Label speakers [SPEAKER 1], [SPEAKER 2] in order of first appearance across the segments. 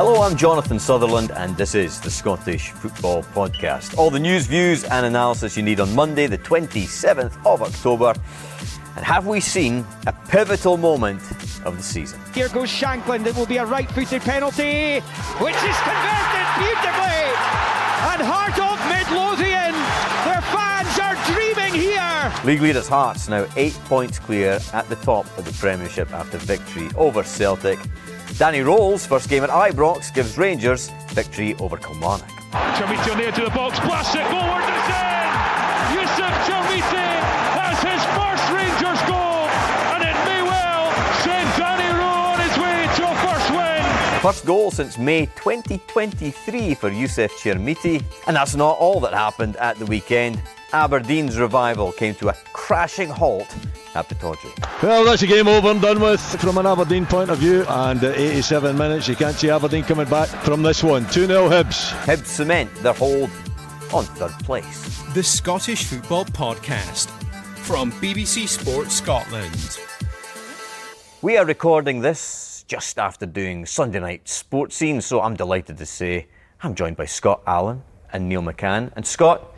[SPEAKER 1] Hello, I'm Jonathan Sutherland and this is the Scottish Football Podcast. All the news, views and analysis you need on Monday the 27th of October. And have we seen a pivotal moment of the season?
[SPEAKER 2] Here goes Shankland. It will be a right-footed penalty, which is converted beautifully. And Heart of Midlothian, their fans are dreaming here.
[SPEAKER 1] League leaders Hearts now 8 points clear at the top of the Premiership after victory over Celtic. Danny Rohl's first game at Ibrox gives Rangers victory over Kilmarnock.
[SPEAKER 3] Chermiti near to the box, blasts it forward, it's in! Yusuf Chermiti has his first Rangers goal, and it may well send Danny Rohl on his way to a first win.
[SPEAKER 1] First goal since May 2023 for Yusuf Chermiti. And that's not all that happened at the weekend. Aberdeen's revival came to a crashing halt at Pittodrie.
[SPEAKER 4] Well, that's a game over and done with from an Aberdeen point of view, and at 87 minutes you can't see Aberdeen coming back from this one. 2-0 Hibs.
[SPEAKER 1] Hibs cement their hold on third place.
[SPEAKER 5] The Scottish Football Podcast from BBC Sports Scotland.
[SPEAKER 1] We are recording this just after doing Sunday night sports scene, so I'm delighted to say I'm joined by Scott Allan and Neil McCann. And Scott,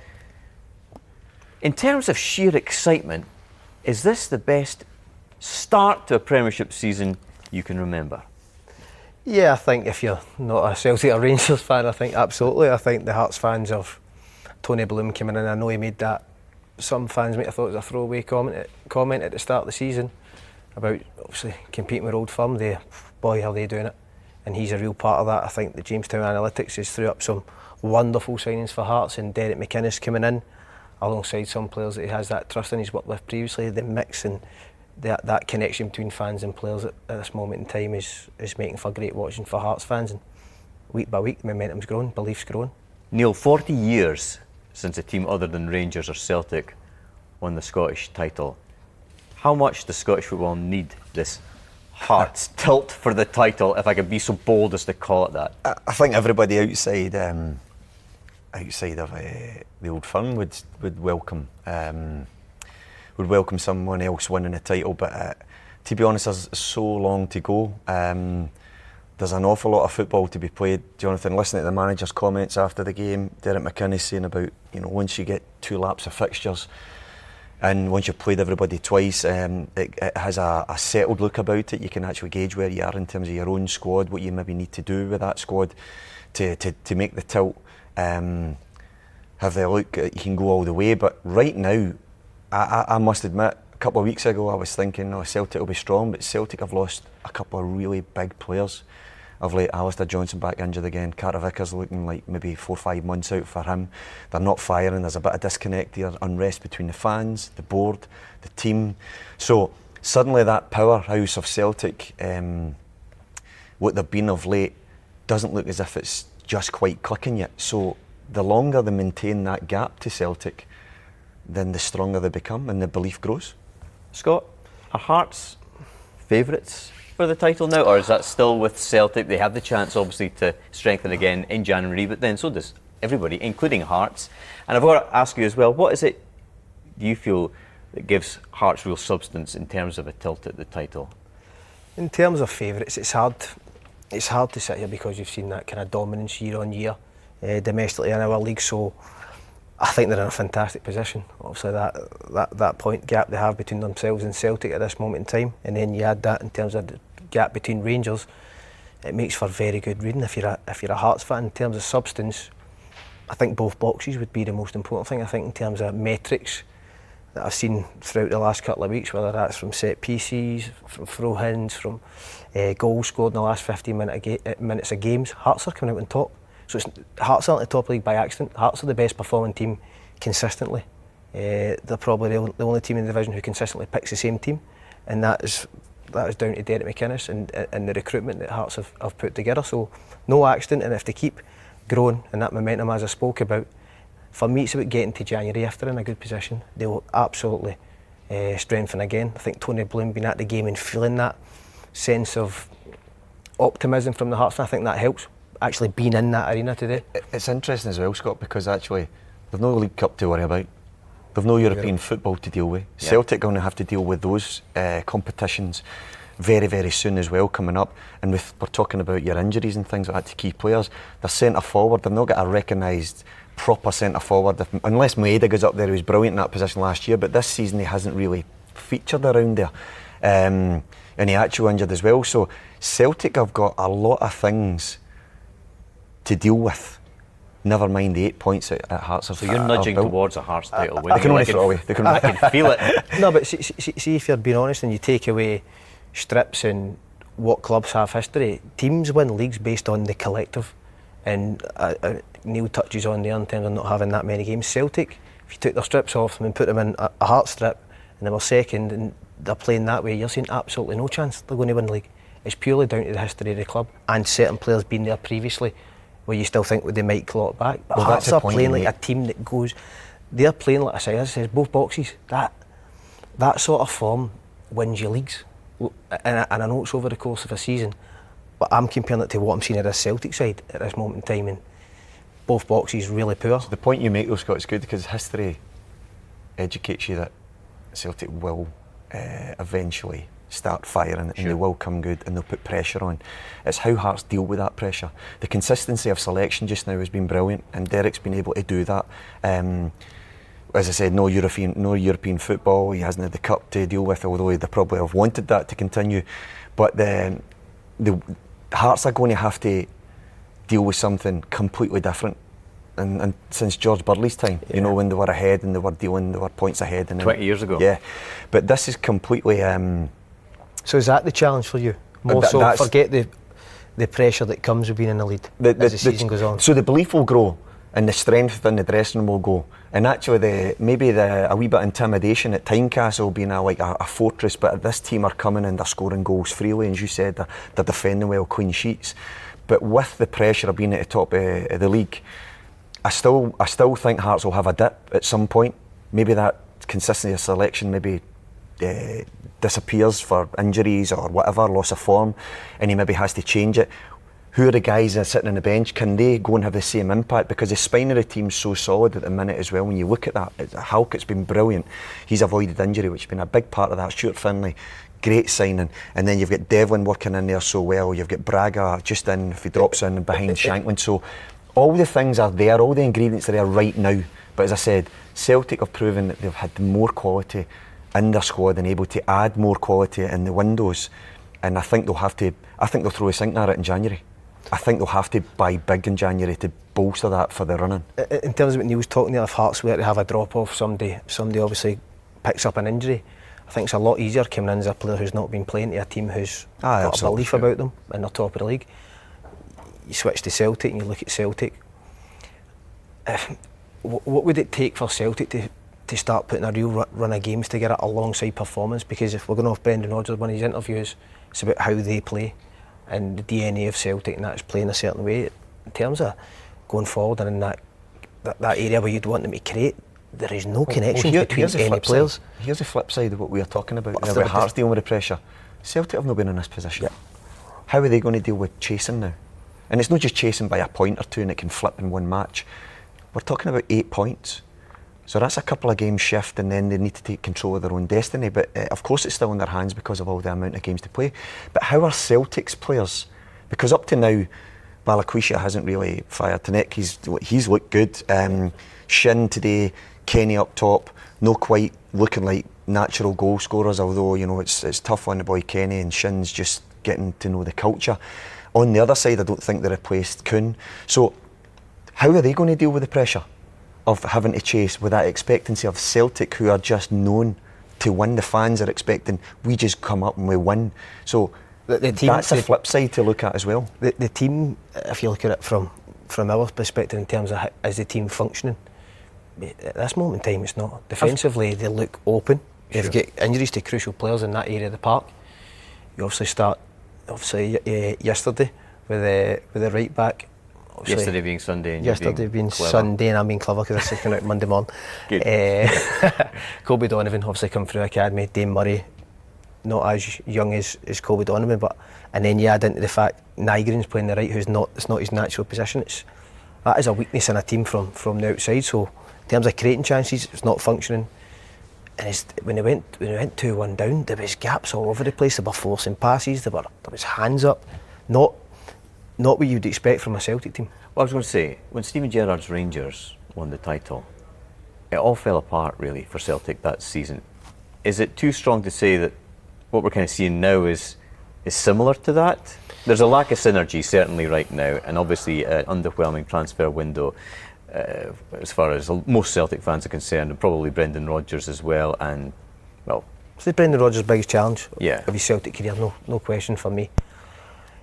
[SPEAKER 1] in terms of sheer excitement, is this the best start to a Premiership season you can remember?
[SPEAKER 6] Yeah, I think if you're not a Celtic or Rangers fan, I think absolutely. I think the Hearts fans of Tony Bloom coming in, I know he made that, some fans might have thought it was a throwaway comment at the start of the season about obviously competing with Old Firm. Boy, are they doing it. And he's a real part of that. I think the Jamestown Analytics has threw up some wonderful signings for Hearts, and Derek McInnes coming in alongside some players that he has that trust in, he's worked with previously. The mix and that connection between fans and players at this moment in time is making for great watching for Hearts fans, and week by week the momentum's growing, belief's growing.
[SPEAKER 1] Neil, 40 years since a team other than Rangers or Celtic won the Scottish title. How much does Scottish football need this Hearts tilt for the title, if I could be so bold as to call it that?
[SPEAKER 7] I think everybody outside of the Old Firm would welcome someone else winning a title, but to be honest, there's so long to go. There's an awful lot of football to be played. Jonathan, listening to the manager's comments after the game, Derek McInnes saying about, once you get 2 laps of fixtures and once you've played everybody twice, it has a settled look about it. You can actually gauge where you are in terms of your own squad, what you maybe need to do with that squad to make the tilt. Have the look, you can go all the way, but right now, I must admit, a couple of weeks ago I was thinking, Celtic will be strong, but Celtic have lost a couple of really big players of late. Alistair Johnson back injured again, Carter Vickers looking like maybe 4 or 5 months out for him. They're not firing, there's a bit of disconnect here, unrest between the fans, the board, the team. So suddenly that powerhouse of Celtic, what they've been of late, doesn't look as if it's just quite clicking yet. So the longer they maintain that gap to Celtic, then the stronger they become and the belief grows.
[SPEAKER 1] Scott, are Hearts favourites for the title now, or is that still with Celtic? They have the chance obviously to strengthen again in January, but then so does everybody, including Hearts. And I've got to ask you as well, what is it do you feel that gives Hearts real substance in terms of a tilt at the title?
[SPEAKER 6] In terms of favourites, it's hard to sit here because you've seen that kind of dominance year on year domestically in our league, so I think they're in a fantastic position. Obviously that point gap they have between themselves and Celtic at this moment in time, and then you add that in terms of the gap between Rangers, it makes for very good reading if you're a Hearts fan. In terms of substance, I think both boxes would be the most important thing. I think in terms of metrics that I've seen throughout the last couple of weeks, whether that's from set pieces, from throw-ins, from goals scored in the last 15 minutes of games, Hearts are coming out on top. So Hearts aren't the top league by accident. Hearts are the best performing team consistently. They're probably the only team in the division who consistently picks the same team, and that is down to Derek McInnes and the recruitment that Hearts have put together. So no accident, and if they keep growing and that momentum as I spoke about, for me it's about getting to January. If they're in a good position, they will absolutely strengthen again. I think Tony Bloom being at the game and feeling that sense of optimism from the Hearts, and I think that helps actually being in that arena today.
[SPEAKER 7] It's interesting as well, Scott, because actually they've no League Cup to worry about. They've no European football to deal with. Celtic are going to have to deal with those competitions very, very soon as well coming up. And we're talking about your injuries and things like that to key players. Their centre forward, they've not got a recognised proper centre forward. Unless Maeda goes up there, he was brilliant in that position last year, but this season he hasn't really featured around there. And he actually injured as well. So Celtic have got a lot of things to deal with. Never mind the 8 points at Hearts.
[SPEAKER 1] So you're nudging towards a Hearts title.
[SPEAKER 7] I can only throw it away.
[SPEAKER 1] I can feel it.
[SPEAKER 6] No, but see if you're being honest and you take away strips and what clubs have history, teams win leagues based on the collective. And Neil touches on there in terms of not having that many games. Celtic, if you took their strips off them and put them in a Hearts strip and they were second and they're playing that way, you're seeing absolutely no chance they're going to win the league. It's purely down to the history of the club and certain players being there previously where you still think they might claw it back. But Hearts are playing like a team that goes, they're playing like I say, both boxes. That sort of form wins you leagues. And I know it's over the course of a season, but I'm comparing it to what I'm seeing at this Celtic side at this moment in time, and both boxes really poor.
[SPEAKER 7] So the point you make though, Scott, is good because history educates you that Celtic will eventually start firing and they will come good and they'll put pressure on. It's how Hearts deal with that pressure. The consistency of selection just now has been brilliant and Derek's been able to do that. As I said, no European football, he hasn't had the cup to deal with, although they'd probably have wanted that to continue. But the Hearts are going to have to deal with something completely different. And since George Burley's time, you know, when they were ahead and they were points ahead. And
[SPEAKER 1] 20 years ago.
[SPEAKER 7] Yeah, but this is completely...
[SPEAKER 6] So is that the challenge for you? More so, forget the pressure that comes with being in the lead as the season goes on.
[SPEAKER 7] So the belief will grow and the strength within the dressing room will go. And actually maybe a wee bit of intimidation at Tynecastle being like a fortress, but this team are coming and they're scoring goals freely, and as you said, they're defending well, clean sheets. But with the pressure of being at the top of the league, I still think Hearts will have a dip at some point. Maybe that consistency of selection maybe disappears for injuries or whatever, loss of form, and he maybe has to change it. Who are the guys that are sitting on the bench? Can they go and have the same impact? Because the spine of the team's so solid at the minute as well. When you look at that, Halkett's been brilliant. He's avoided injury, which has been a big part of that. Stuart Finlay, great signing. And then you've got Devlin working in there so well. You've got Braga just in, if he drops in behind Shankland. So all the things are there, all the ingredients are there right now. But as I said, Celtic have proven that they've had more quality in their squad and able to add more quality in the windows. And I think they'll throw a sink at it in January. I think they'll have to buy big in January to bolster that for the running.
[SPEAKER 6] In terms of what Neil was talking there, if Hearts were to have a drop-off, somebody obviously picks up an injury, I think it's a lot easier coming in as a player who's not been playing to a team who's got a belief about them and they're top of the league. You switch to Celtic and you look at Celtic. What would it take for Celtic to start putting a real run of games together alongside performance? Because if we're going off Brendan Rodgers, one of his interviews, it's about how they play and the DNA of Celtic, and that's playing a certain way. In terms of going forward and in that area where you'd want them to create, there is no connection between any players.
[SPEAKER 7] Here's the flip side of what we are talking about. About Hearts dealing with the pressure. Celtic have not been in this position. Yeah. How are they going to deal with chasing now? And it's not just chasing by a point or two and it can flip in one match. We're talking about 8 points. So that's a couple of games shift and then they need to take control of their own destiny. But of course it's still in their hands because of all the amount of games to play. But how are Celtic's players? Because up to now, Balikwisha hasn't really fired to neck. He's looked good. Shin today, Kenny up top, not quite looking like natural goal scorers, although you know it's tough on the boy Kenny, and Shin's just getting to know the culture. On the other side, I don't think they replaced Kuhn. So how are they going to deal with the pressure of having to chase with that expectancy of Celtic, who are just known to win? The fans are expecting we just come up and we win. So the team, that's a flip side to look at as well.
[SPEAKER 6] The team, if you look at it from our perspective in terms of is the team functioning, at this moment in time it's not. Defensively they look open. Sure. They've got injuries to crucial players in that area of the park. You obviously yesterday with the right back.
[SPEAKER 1] Yesterday being Sunday and
[SPEAKER 6] yesterday being Sunday and I'm being clever because this is coming out Monday morning. Colby Donovan obviously come through academy. Dane Murray, not as young as Colby Donovan, and then you add into the fact Nygreen's playing the right, it's not his natural position. That is a weakness in a team from the outside. So in terms of creating chances, it's not functioning. And when they went 2-1 down, there was gaps all over the place. They were forcing passes. There was hands up, not what you'd expect from a Celtic team.
[SPEAKER 1] Well, I was going to say, when Stephen Gerrard's Rangers won the title, it all fell apart really for Celtic that season. Is it too strong to say that what we're kind of seeing now is similar to that? There's a lack of synergy certainly right now, and obviously an underwhelming transfer window as far as most Celtic fans are concerned, and probably Brendan Rodgers as well. And well,
[SPEAKER 6] this is Brendan Rodgers' biggest challenge
[SPEAKER 1] of
[SPEAKER 6] his Celtic career, no question for me.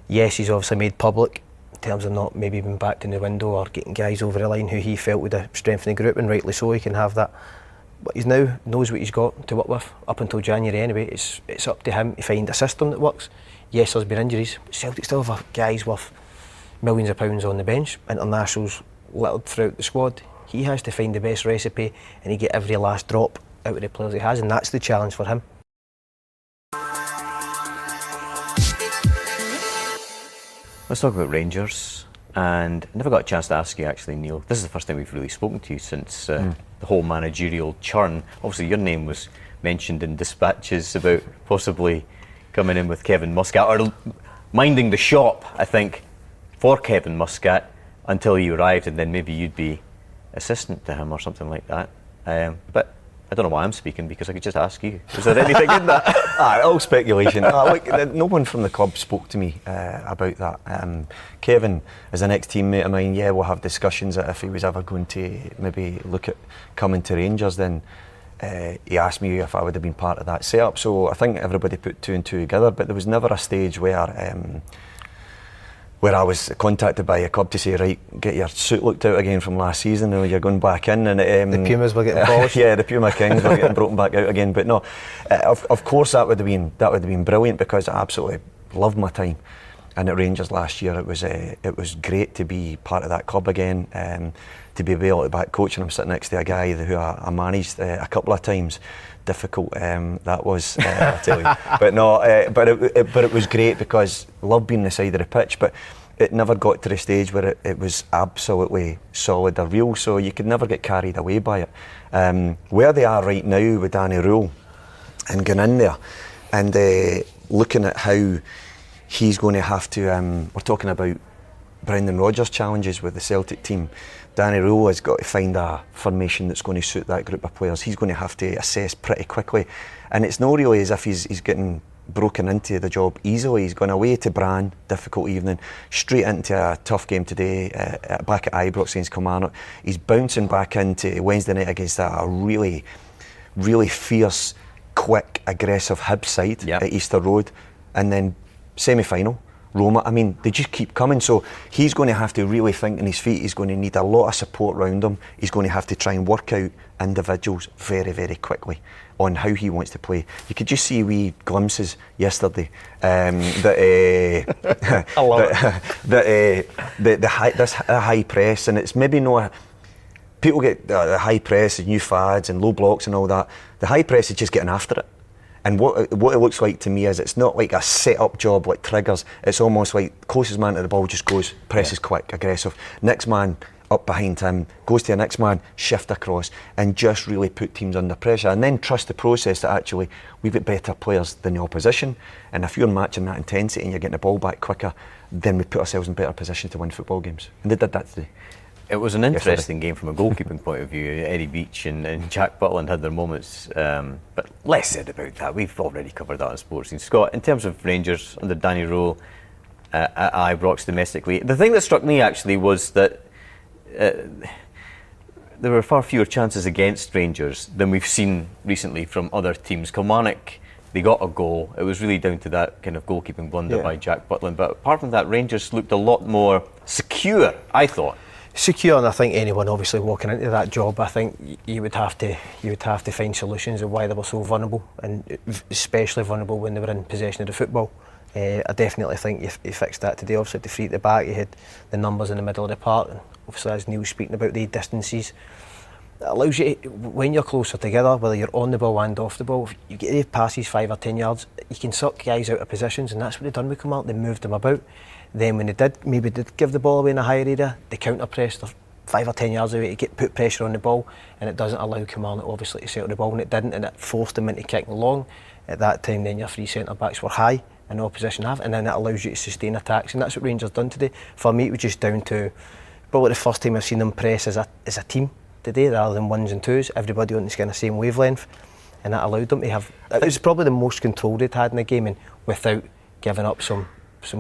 [SPEAKER 6] Yes, he's obviously made public in terms of not maybe being backed in the window or getting guys over the line who he felt would have strengthened the group, and rightly so, he can have that. But he's now knows what he's got to work with up until January anyway. It's up to him to find a system that works. Yes, there's been injuries, but Celtic still have guys worth millions of pounds on the bench, internationals littered throughout the squad. He has to find the best recipe and he get every last drop out of the players he has, and that's the challenge for him.
[SPEAKER 1] Let's talk about Rangers. And I never got a chance to ask you actually, Neil. This is the first time we've really spoken to you since the whole managerial churn. Obviously your name was mentioned in dispatches about possibly coming in with Kevin Muscat, or minding the shop, I think, for Kevin Muscat until he arrived, and then maybe you'd be assistant to him or something like that. But I don't know why I'm speaking, because I could just ask you. Is there anything in that?
[SPEAKER 7] All speculation. Look, no one from the club spoke to me about that. Kevin is an ex-teammate of mine. Yeah, we'll have discussions that if he was ever going to maybe look at coming to Rangers, then he asked me if I would have been part of that setup. So I think everybody put two and two together, but there was never a stage where I was contacted by a club to say, right, get your suit looked out again from last season, or you're going back in. And
[SPEAKER 6] the Pumas were getting polished.
[SPEAKER 7] Yeah, the Puma Kings were getting broken back out again. But no, of course that would have been brilliant, because I absolutely loved my time. And at Rangers last year, it was great to be part of that club again, to be able to back coach. And I'm sitting next to a guy who I managed a couple of times. Difficult that was, I tell you. But no, but it was great, because I love being the side of the pitch. But it never got to the stage where it was absolutely solid or real. So you could never get carried away by it. Where they are right now with Danny Rohl and going in there and looking at how he's going to have to. We're talking about Brendan Rodgers' challenges with the Celtic team. Danny Rohl has got to find a formation that's going to suit that group of players. He's going to have to assess pretty quickly, and it's not really as if he's getting broken into the job easily. He's gone away to Bran, difficult evening, straight into a tough game today, back at Ibrox against Kilmarnock. He's bouncing back into Wednesday night against a really, really fierce, quick, aggressive Hibs side at Easter Road, and then semi-final, Roma. I mean, they just keep coming. So he's going to have to really think on his feet. He's going to need a lot of support around him. He's going to have to try and work out individuals very, very quickly on how he wants to play. You could just see wee glimpses yesterday the high press, and it's maybe no. People get the high press and new fads and low blocks and all that. The high press is just getting after it. And what it looks like to me is it's not like a set-up job like triggers. It's almost like closest man to the ball just goes, presses quick, aggressive. Next man up behind him, goes to the next man, shift across, and just really put teams under pressure. And then trust the process that actually we've got better players than the opposition. And if you're matching that intensity and you're getting the ball back quicker, then we put ourselves in better position to win football games. And they did that today.
[SPEAKER 1] It was an interesting game from a goalkeeping point of view. Eddie Beach and Jack Butland had their moments, but less said about that. We've already covered that on Sports Scene. Scott, in terms of Rangers under Danny Rohl at Ibrox domestically, the thing that struck me actually was that there were far fewer chances against Rangers than we've seen recently from other teams. Kilmarnock, they got a goal. It was really down to that kind of goalkeeping blunder by Jack Butland. But apart from that, Rangers looked a lot more secure, I thought.
[SPEAKER 6] Secure, and I think anyone obviously walking into that job, I think you would have to find solutions of why they were so vulnerable, and especially vulnerable when they were in possession of the football. I definitely think you fixed that today. Obviously, to free at the back, you had the numbers in the middle of the park, and obviously, as Neil's speaking about the distances, it allows you to, when you're closer together, whether you're on the ball and off the ball, if you get the passes 5 or 10 yards, you can suck guys out of positions, and that's what they've done with Kilmarnock. They moved them about. Then when they did give the ball away in a higher area, they counter-pressed 5 or 10 yards away to put pressure on the ball, and it doesn't allow Kilmarnock obviously to settle the ball, and it didn't, and it forced them into kicking long. At that time then your three centre backs were high in opposition half, and then it allows you to sustain attacks, and that's what Rangers done today. For me it was just down to probably the first time I've seen them press as a team today rather than ones and twos, everybody on the kind of same wavelength, and that allowed them to have, it was probably the most control they'd had in the game, and without giving up some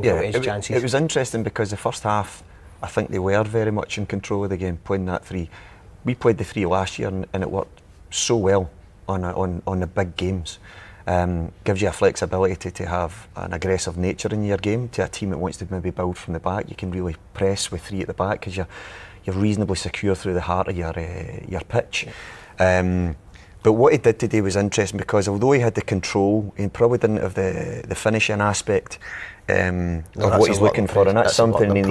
[SPEAKER 6] edge chances.
[SPEAKER 7] It was interesting because the first half I think they were very much in control of the game, playing that three. We played the three last year and it worked so well on the big games. Gives you a flexibility to have an aggressive nature in your game. To a team that wants to maybe build from the back, you can really press with three at the back because you're reasonably secure through the heart of your pitch. But what he did today was interesting because although he had the control, he probably didn't have the finishing aspect of what he's looking for, and that's something he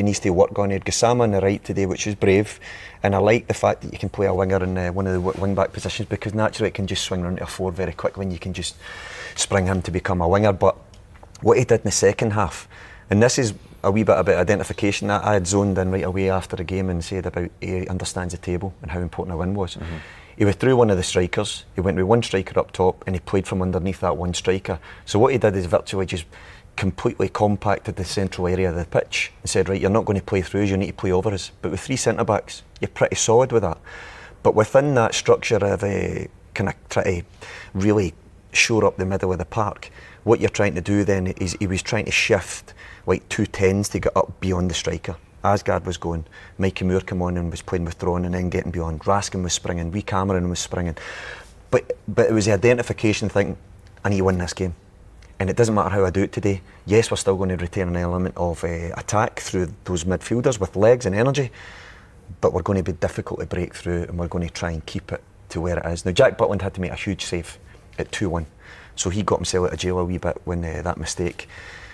[SPEAKER 7] needs to work on. He had Gassama on the right today, which is brave, and I like the fact that you can play a winger in one of the wing back positions because naturally it can just swing around to a forward very quickly and you can just spring him to become a winger. But what he did in the second half, and this is a wee bit about identification that I had zoned in right away after the game and said about he understands the table and how important a win was. Mm-hmm. He withdrew one of the strikers, he went with one striker up top and he played from underneath that one striker. So what he did is virtually just completely compacted the central area of the pitch and said, right, you're not going to play through us, you need to play over us. But with three centre backs, you're pretty solid with that. But within that structure of kind of try to really shore up the middle of the park, what you're trying to do then is he was trying to shift like 2 10s to get up beyond the striker. Asgard was going, Mikey Moore came on and was playing with Thrawn and then getting beyond. Raskin was springing, Wee Cameron was springing. But it was the identification thing, I need to win this game. And it doesn't matter how I do it today. Yes, we're still going to retain an element of attack through those midfielders with legs and energy, but we're going to be difficult to break through and we're going to try and keep it to where it is. Now, Jack Butland had to make a huge save at 2-1, so he got himself out of jail a wee bit when that mistake.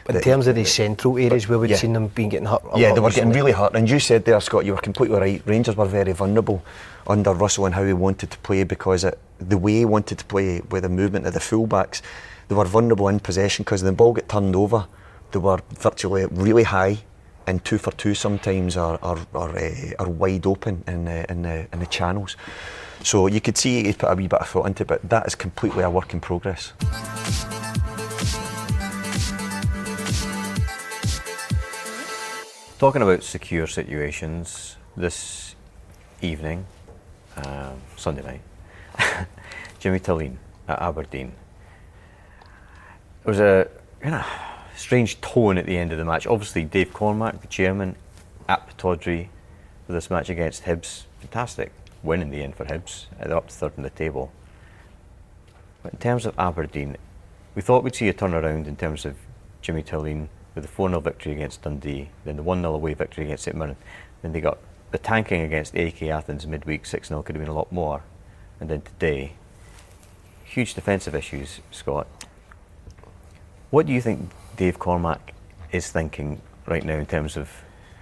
[SPEAKER 6] But in terms of the central areas where we'd seen them being getting hurt,
[SPEAKER 7] they were getting really hurt. And you said there, Scott, you were completely right. Rangers were very vulnerable under Russell and how he wanted to play because the way he wanted to play with the movement of the full-backs, they were vulnerable in possession because when the ball got turned over, they were virtually really high and 2 for 2 sometimes are wide open in the channels. So you could see he put a wee bit of thought into it, but that is completely a work in progress.
[SPEAKER 1] Talking about secure situations, this evening, Sunday night, Jimmy Tillene at Aberdeen. There was a kind of strange tone at the end of the match. Obviously, Dave Cormack, the chairman, at Pittodrie for this match against Hibs. Fantastic win in the end for Hibs. They're up to third in the table. But in terms of Aberdeen, we thought we'd see a turnaround in terms of Jimmy Tillene with the 4-0 victory against Dundee, then the 1-0 away victory against St Mirren. Then they got the tanking against AEK Athens midweek, 6-0, could have been a lot more. And then today, huge defensive issues, Scott. What do you think Dave Cormack is thinking right now in terms of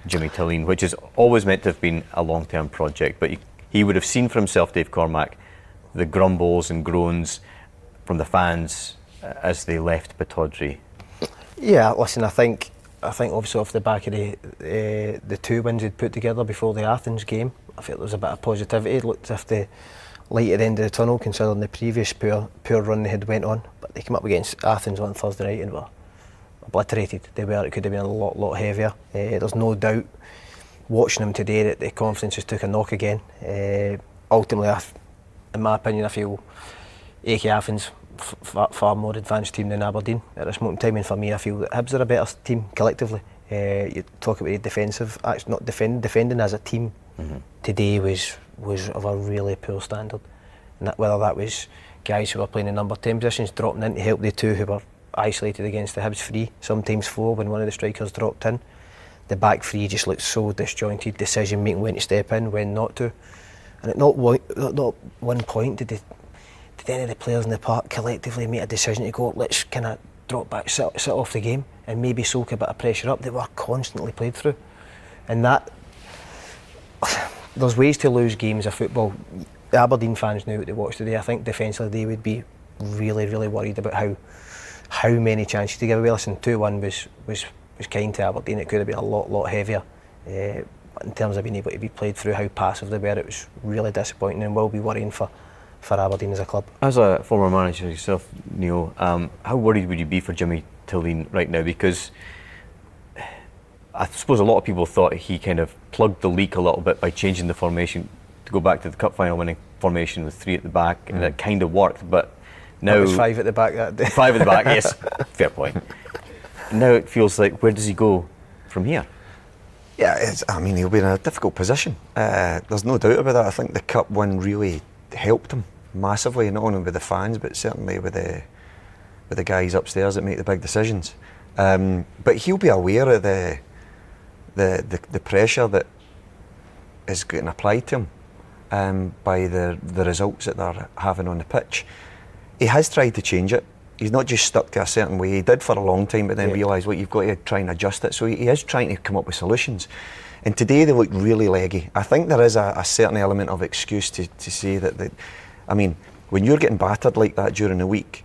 [SPEAKER 1] Jimmy Tillene, which is always meant to have been a long-term project, but he would have seen for himself, Dave Cormack, the grumbles and groans from the fans as they left Pittodrie?
[SPEAKER 6] Yeah, listen, I think obviously off the back of the 2 wins he'd put together before the Athens game, I felt there was a bit of positivity. It looked as if the light at the end of the tunnel, considering the previous poor run they had went on. But they came up against Athens on Thursday night and were obliterated. It could have been a lot heavier. There's no doubt watching them today that the confidence just took a knock again. Ultimately, in my opinion, I feel AEK Athens far more advanced team than Aberdeen at this moment in time, and for me I feel that Hibs are a better team collectively. You talk about the defensive, actually not defending as a team today was of a really poor standard, and whether that was guys who were playing in number 10 positions dropping in to help the 2 who were isolated against the Hibs 3, sometimes 4 when one of the strikers dropped in. The back 3 just looked so disjointed, decision making when to step in, when not to, and at not one point did any of the players in the park collectively make a decision to go, let's kind of drop back, sit off the game and maybe soak a bit of pressure up. They were constantly played through, and that there's ways to lose games of football. The Aberdeen fans knew what they watched today. I think defensively they would be really worried about how many chances to give away. Listen, 2-1 was kind to Aberdeen. It could have been a lot heavier. in terms of being able to be played through how passive they were, it was really disappointing and will be worrying for Aberdeen as a club.
[SPEAKER 1] As a former manager yourself, Neil, how worried would you be for Jimmy Tilleen right now? Because I suppose a lot of people thought he kind of plugged the leak a little bit by changing the formation to go back to the cup final winning formation with 3 at the back, and it kind of worked, but now...
[SPEAKER 6] It was 5 at the back that day.
[SPEAKER 1] 5 at the back, yes, fair point. Now it feels like, where does he go from here?
[SPEAKER 7] Yeah, he'll be in a difficult position. There's no doubt about that. I think the cup win really helped him massively, not only with the fans, but certainly with the guys upstairs that make the big decisions. But he'll be aware of the pressure that is getting applied to him by the results that they're having on the pitch. He has tried to change it. He's not just stuck to a certain way. He did for a long time, but then realised, you've got to try and adjust it. So he is trying to come up with solutions. And today they look really leggy. I think there is a certain element of excuse to say that, when you're getting battered like that during the week,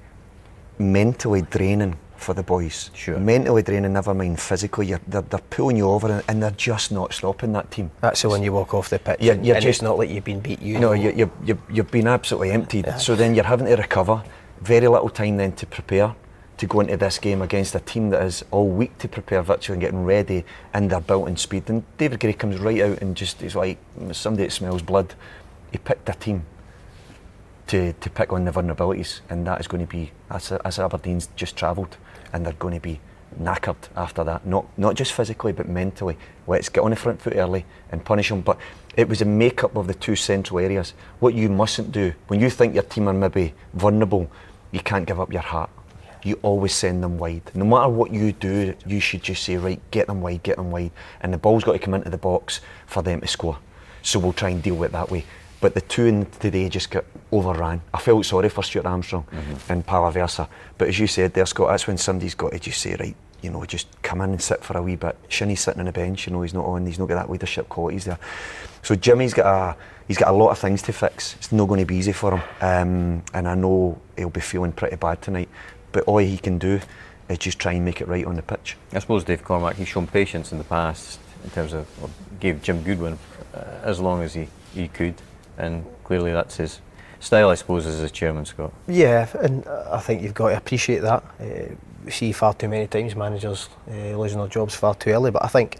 [SPEAKER 7] mentally draining for the boys.
[SPEAKER 1] Sure.
[SPEAKER 7] Mentally draining, never mind physically. They're pulling you over, and they're just not stopping that team.
[SPEAKER 6] That's the when you walk off the pitch,
[SPEAKER 7] You're
[SPEAKER 6] and
[SPEAKER 7] just,
[SPEAKER 6] it's not like you've been beat.
[SPEAKER 7] You've been absolutely emptied. So then you're having to recover. Very little time then to prepare to go into this game against a team that is all week to prepare virtually and getting ready, and they're built in speed. And David Gray comes right out and he's like somebody that smells blood. He picked a team to pick on the vulnerabilities, and that is going to be, as Aberdeen's just travelled, and they're going to be knackered after that. Not just physically but mentally. Let's get on the front foot early and punish them. But it was a make-up of the 2 central areas. What you mustn't do, when you think your team are maybe vulnerable, you can't give up your heart. You always send them wide. No matter what you do, you should just say, right, get them wide, and the ball's got to come into the box for them to score. So we'll try and deal with it that way. But the 2 in today just got overran. I felt sorry for Stuart Armstrong and Pala Versa. But as you said there, Scott, that's when somebody's got to just say, right, just come in and sit for a wee bit. Shinnie's sitting on the bench, he's not on, he's not got that leadership qualities there. So Jimmy's got a lot of things to fix. It's not going to be easy for him. And I know he'll be feeling pretty bad tonight. But all he can do is just try and make it right on the pitch.
[SPEAKER 1] I suppose Dave Cormack, he's shown patience in the past in terms of, gave Jim Goodwin as long as he could. And clearly that's his style, I suppose, as a chairman, Scott. Yeah,
[SPEAKER 6] and I think you've got to appreciate that. We see far too many times managers losing their jobs far too early, but I think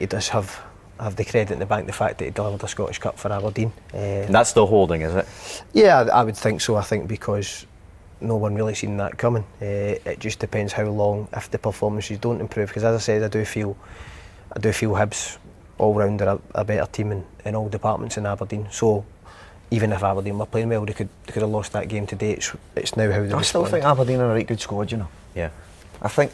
[SPEAKER 6] he does have the credit in the bank, the fact that he delivered the Scottish Cup for Aberdeen.
[SPEAKER 1] And that's still holding, is it?
[SPEAKER 6] Yeah, I would think so. I think because no one really seen that coming. It just depends how long, if the performances don't improve. Because as I said, I do feel Hibs all round are a better team in all departments in Aberdeen. So even if Aberdeen were playing well, they could have lost that game today. It's now how they respond.
[SPEAKER 7] I still think Aberdeen are a right good squad,
[SPEAKER 1] Yeah.
[SPEAKER 7] I think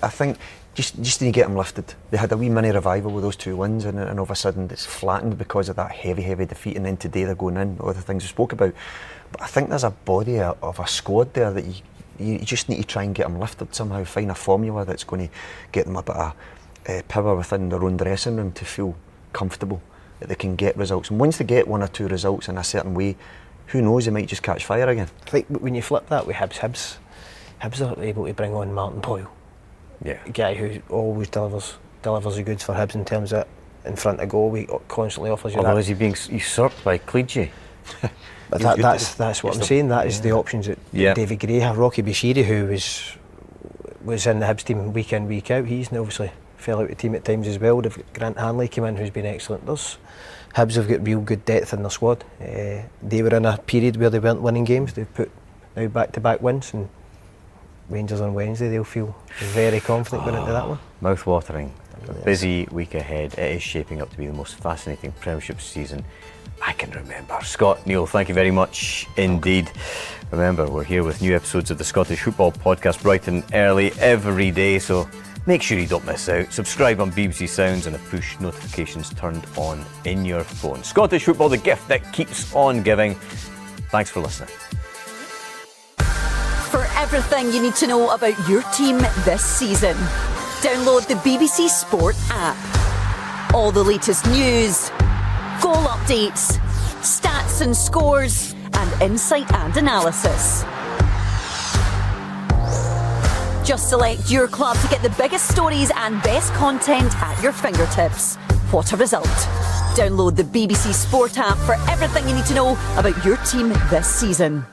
[SPEAKER 7] just need to get them lifted. They had a wee mini revival with those 2 wins, and all of a sudden it's flattened because of that heavy defeat, and then today they're going in, all the things we spoke about. But I think there's a body of a squad there that you just need to try and get them lifted somehow, find a formula that's going to get them a bit of power within their own dressing room to feel comfortable that they can get results. And once they get 1 or 2 results in a certain way, who knows, they might just catch fire again.
[SPEAKER 6] I think when you flip that with Hibs are able to bring on Martin Boyle, a guy who always delivers the goods for Hibs in terms of in front of goal. He constantly offers you that.
[SPEAKER 1] Although is he being usurped by Cleege?
[SPEAKER 6] But that's what I'm saying. That is the options that David Gray have. Rocky Bashiri, who was in the Hibs team week in, week out, he's obviously fell out of the team at times as well. They've got Grant Hanley came in, who's been excellent. Hibs have got real good depth in their squad. They were in a period where they weren't winning games. They've put now back-to-back wins, and Rangers on Wednesday, they'll feel very confident going into that one.
[SPEAKER 1] Mouth-watering. A busy week ahead. It is shaping up to be the most fascinating Premiership season I can remember. Scott, Neil, thank you very much indeed. Remember, we're here with new episodes of the Scottish Football Podcast bright and early every day, so make sure you don't miss out. Subscribe on BBC Sounds and have push notifications turned on in your phone. Scottish Football, the gift that keeps on giving. Thanks for listening.
[SPEAKER 8] For everything you need to know about your team this season, download the BBC Sport app. All the latest news, goal updates, stats and scores, and insight and analysis. Just select your club to get the biggest stories and best content at your fingertips. What a result. Download the BBC Sport app for everything you need to know about your team this season.